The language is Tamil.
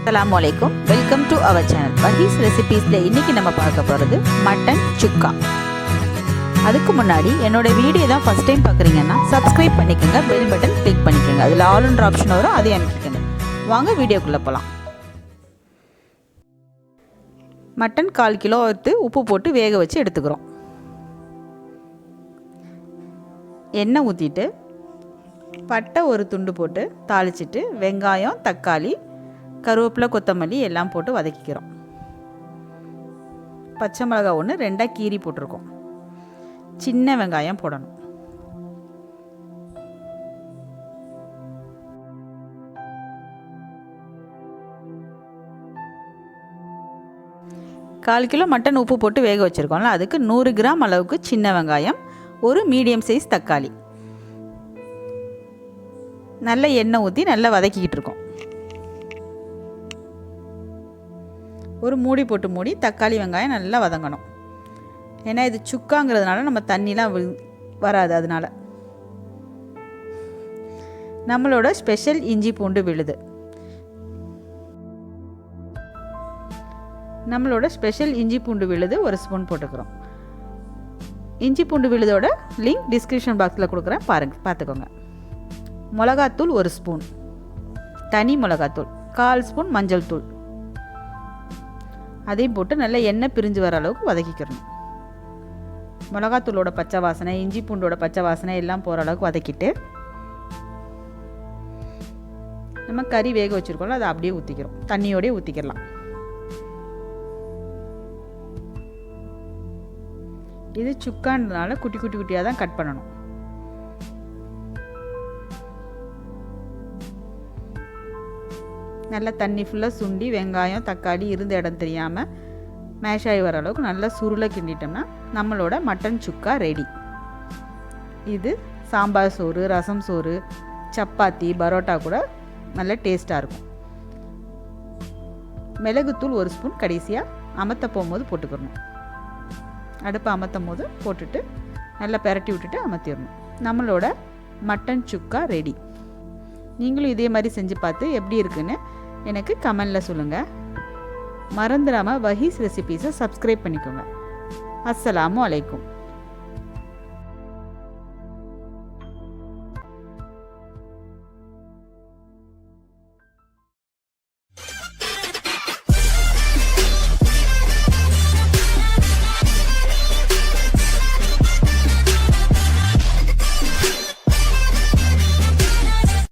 अस्सलामु अलैकुम वेलकम टू अवर चैनल वहीஸ் ரெசிபீஸ்ல இன்னைக்கு நம்ம பார்க்க போறது மட்டன் சுக்கா. அதுக்கு முன்னாடி என்னோட வீடியோ தான் ஃபர்ஸ்ட் டைம் பார்க்குறீங்கன்னா சப்ஸ்கிரைப் பண்ணிக்கோங்க, பெல் பட்டன் கிளிக் பண்ணிக்கோங்க, அதில் ஆல்ன்ற ஆப்ஷன் வரும், அதையும் அமைக்கிக்கோங்க. வாங்க வீடியோக்குள்ளே போகலாம். மட்டன் 1/4 கிலோ எடுத்து உப்பு போட்டு வேக வச்சு எடுத்துக்கிறோம். எண்ணெய் ஊற்றிட்டு பட்டை ஒரு துண்டு போட்டு தாளிச்சிட்டு வெங்காயம், தக்காளி, கருவேப்பிலை, கொத்தமல்லி எல்லாம் போட்டு வதக்கிக்கிறோம். பச்சை மிளகாய் 1 2 கீரி போட்டிருக்கோம். சின்ன வெங்காயம் போடணும். கால் கிலோ மட்டன் உப்பு போட்டு வேக வச்சுருக்கோம்ல, அதுக்கு 100 கிராம் அளவுக்கு சின்ன வெங்காயம், ஒரு மீடியம் சைஸ் தக்காளி, நல்ல எண்ணெய் ஊற்றி நல்லா வதக்கிக்கிட்டு இருக்கோம். ஒரு மூடி போட்டு மூடி தக்காளி வெங்காயம் நல்லா வதங்கணும். ஏன்னா இது சுக்காங்கிறதுனால நம்ம தண்ணிலாம் வராது. அதனால் நம்மளோட ஸ்பெஷல் இஞ்சி பூண்டு விழுது, ஒரு ஸ்பூன் போட்டுக்கிறோம். இஞ்சி பூண்டு விழுதோட லிங்க் டிஸ்கிரிப்ஷன் பாக்ஸில் கொடுக்குறேன், பார்த்துக்கோங்க. மிளகாத்தூள் 1 ஸ்பூன், தனி மிளகாத்தூள் 1/4 ஸ்பூன், மஞ்சள் தூள் அதையும் போட்டு நல்லா எண்ணெய் பிரிஞ்சு வர அளவுக்கு வதக்கிக்கிறணும். மிளகாத்தூளோட பச்சை வாசனை, இஞ்சி பூண்டோட பச்சை வாசனை எல்லாம் போகிற அளவுக்கு வதக்கிட்டு நம்ம கறி வேக வச்சுருக்கோம்ல, அதை அப்படியே ஊற்றிக்கிறோம். தண்ணியோடய ஊற்றிக்கலாம். இது சுக்கான்றதுனால குட்டி குட்டி குட்டியாக தான் கட் பண்ணணும். நல்லா தண்ணி ஃபுல்லாக சுண்டி வெங்காயம் தக்காளி இருந்த இடம் தெரியாமல் மேஷ் ஆகி வர அளவுக்கு நல்லா சுருளை கிண்டிட்டோம்னா நம்மளோட மட்டன் சுக்கா ரெடி. இது சாம்பார் சோறு, ரசம் சோறு, சப்பாத்தி, பரோட்டா கூட நல்ல டேஸ்ட்டாக இருக்கும். மிளகுத்தூள் 1 ஸ்பூன் கடைசியாக அமர்த்த போகும்போது போட்டுக்கணும். அடுப்பை அமர்த்தும் போது போட்டுட்டு நல்லா பெரட்டி விட்டுட்டு அமர்த்திடணும். நம்மளோட மட்டன் சுக்கா ரெடி. நீங்களும் இதே மாதிரி செஞ்சு பார்த்து எப்படி இருக்குன்னு எனக்கு கமெண்டில் சொல்லுங்கள். மறந்துடாமல் வஹீஸ் ரெசிபீஸை சப்ஸ்கிரைப் பண்ணிக்கோங்க. அஸ்ஸலாமு அலைக்கும்.